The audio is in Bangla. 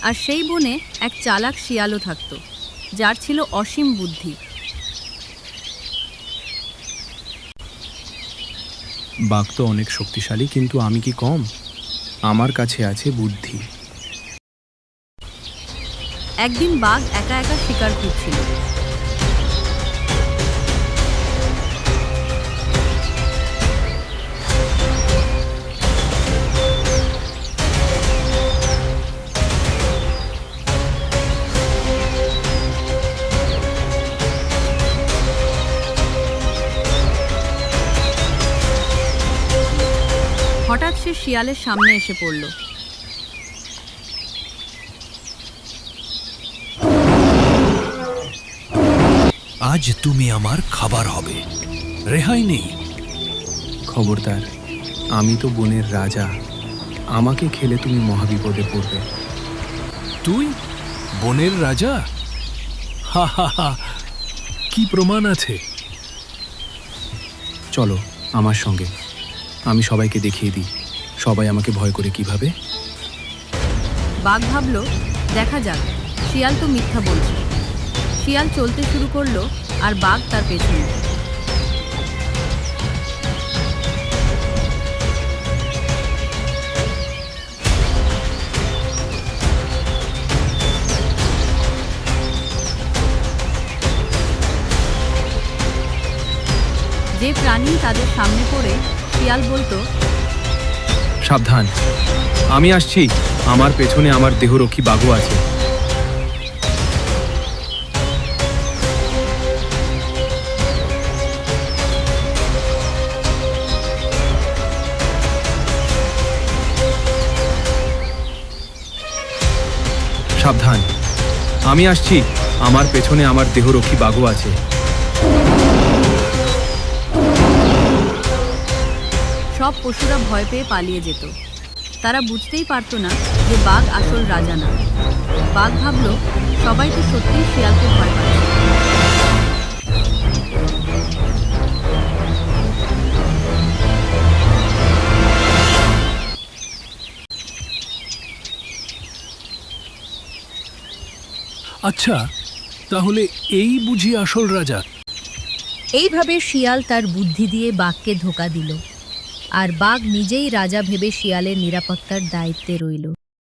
আর সেই বনে এক চালাক শিয়ালও থাকত, যার ছিল অসীম বুদ্ধি। বাঘ তো অনেক শক্তিশালী, কিন্তু আমি কি কম? আমার কাছে আছে বুদ্ধি। একদিন বাঘ একা একা শিকার করছিল। হঠাৎ সে শিয়ালের সামনে এসে পড়ল। আজ তুমি আমার খাবার হবে, রেহাই নেই। খবরদার, আমি তো বনের রাজা, আমাকে খেলে তুমি মহাবিপদে পড়বে। তুই বনের রাজা? হা হা হা, কি প্রমাণ আছে? চলো আমার সঙ্গে, আমি সবাইকে দেখিয়ে দিই সবাই আমাকে ভয় করে কিভাবে। বাঘ ভাবল, দেখা যাক, শিয়াল তো মিথ্যা বলছে। শিয়াল চলতে শুরু করলো আর বাঘ তার পেছনে। যে প্রাণী তাদের সামনে পড়ে শিয়াল বলতো, সাবধান, আমি আসছি, আমার পেছনে আমার দেহরক্ষী বাঘও আছে। সাবধান, আমি আসছি, আমার পেছনে আমার দেহরক্ষী বাঘও আছে। সব পশুরা ভয় পেয়ে পালিয়ে যেত। তারা বুঝতেই পারত না যে বাঘ আসল রাজা না। বাঘ ভাবল, সবাই তো সত্যিই শিয়ালকে ভয় পাচ্ছে। আচ্ছা, তাহলে এই বুঝি আসল রাজা? এইভাবে শিয়াল তার বুদ্ধি দিয়ে বাঘকে ধোঁকা দিল, আর বাঘ নিজেই রাজা ভেবে শিয়ালের নিরাপত্তার দায়িত্বে রইল।